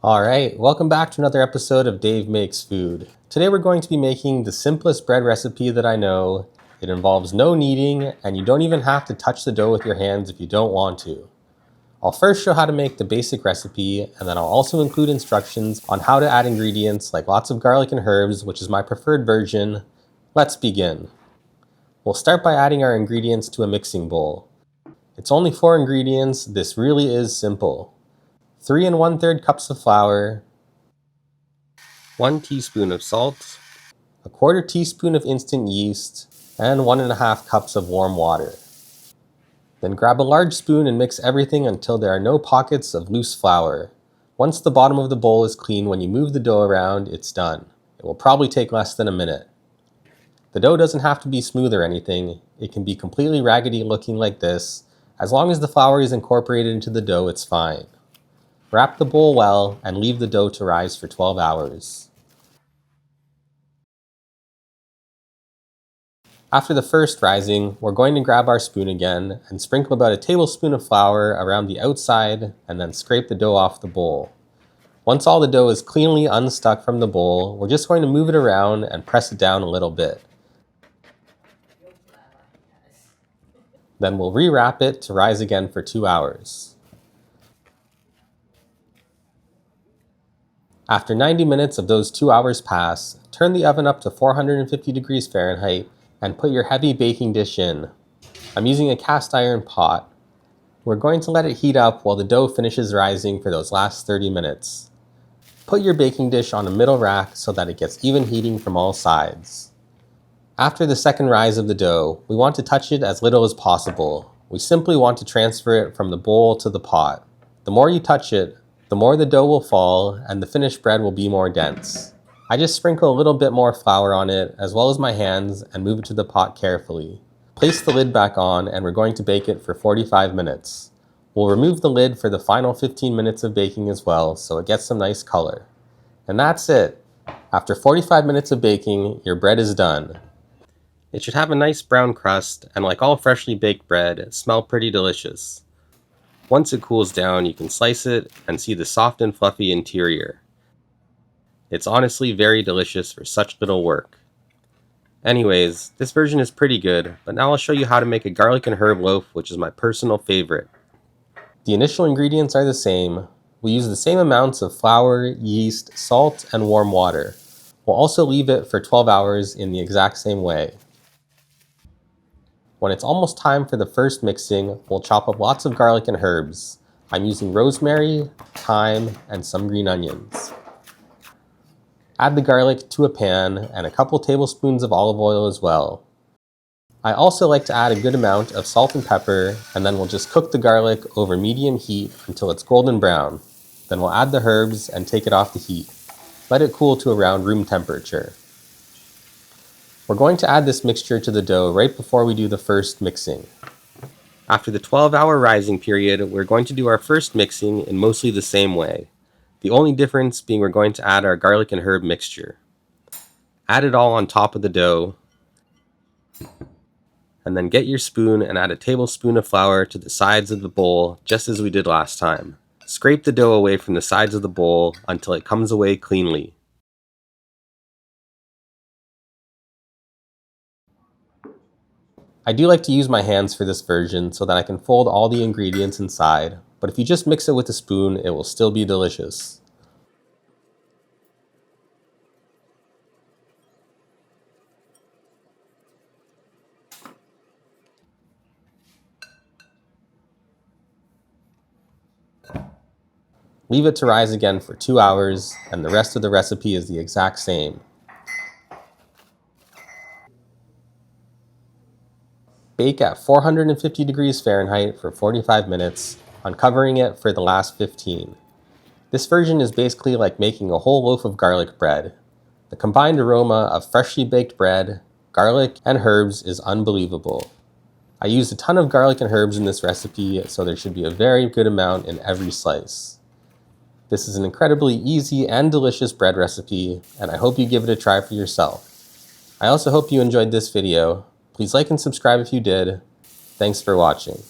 Alright, welcome back to another episode of Dave Makes Food. Today we're going to be making the simplest bread recipe that I know. It involves no kneading, and you don't even have to touch the dough with your hands if you don't want to. I'll first show how to make the basic recipe, and then I'll also include instructions on how to add ingredients like lots of garlic and herbs, which is my preferred version. Let's begin. We'll start by adding our ingredients to a mixing bowl. It's only 4 ingredients, this really is simple. 3 1/3 cups of flour, 1 teaspoon of salt, 1/4 teaspoon of instant yeast, and 1.5 cups of warm water. Then grab a large spoon and mix everything until there are no pockets of loose flour. Once the bottom of the bowl is clean, when you move the dough around, it's done. It will probably take less than a minute. The dough doesn't have to be smooth or anything. It can be completely raggedy looking like this. As long as the flour is incorporated into the dough, it's fine. Wrap the bowl well and leave the dough to rise for 12 hours. After the first rising, we're going to grab our spoon again and sprinkle about a tablespoon of flour around the outside and then scrape the dough off the bowl. Once all the dough is cleanly unstuck from the bowl, we're just going to move it around and press it down a little bit. Then we'll rewrap it to rise again for 2 hours. After 90 minutes of those 2 hours pass, turn the oven up to 450 degrees Fahrenheit and put your heavy baking dish in. I'm using a cast iron pot. We're going to let it heat up while the dough finishes rising for those last 30 minutes. Put your baking dish on a middle rack so that it gets even heating from all sides. After the second rise of the dough, we want to touch it as little as possible. We simply want to transfer it from the bowl to the pot. The more you touch it, the more the dough will fall and the finished bread will be more dense. I just sprinkle a little bit more flour on it as well as my hands and move it to the pot carefully. Place the lid back on and we're going to bake it for 45 minutes. We'll remove the lid for the final 15 minutes of baking as well so it gets some nice color. And that's it. After 45 minutes of baking, your bread is done. It should have a nice brown crust and, like all freshly baked bread, smell pretty delicious. Once it cools down, you can slice it and see the soft and fluffy interior. It's honestly very delicious for such little work. Anyways, this version is pretty good, but now I'll show you how to make a garlic and herb loaf, which is my personal favorite. The initial ingredients are the same. We use the same amounts of flour, yeast, salt, and warm water. We'll also leave it for 12 hours in the exact same way. When it's almost time for the first mixing, we'll chop up lots of garlic and herbs. I'm using rosemary, thyme, and some green onions. Add the garlic to a pan and a couple tablespoons of olive oil as well. I also like to add a good amount of salt and pepper, and then we'll just cook the garlic over medium heat until it's golden brown. Then we'll add the herbs and take it off the heat. Let it cool to around room temperature. We're going to add this mixture to the dough right before we do the first mixing. After the 12-hour rising period, we're going to do our first mixing in mostly the same way. The only difference being we're going to add our garlic and herb mixture. Add it all on top of the dough, and then get your spoon and add a tablespoon of flour to the sides of the bowl, just as we did last time. Scrape the dough away from the sides of the bowl until it comes away cleanly. I do like to use my hands for this version so that I can fold all the ingredients inside, but if you just mix it with a spoon, it will still be delicious. Leave it to rise again for 2 hours, and the rest of the recipe is the exact same. Bake at 450 degrees Fahrenheit for 45 minutes, uncovering it for the last 15. This version is basically like making a whole loaf of garlic bread. The combined aroma of freshly baked bread, garlic, and herbs is unbelievable. I used a ton of garlic and herbs in this recipe, so there should be a very good amount in every slice. This is an incredibly easy and delicious bread recipe, and I hope you give it a try for yourself. I also hope you enjoyed this video. Please like and subscribe if you did. Thanks for watching.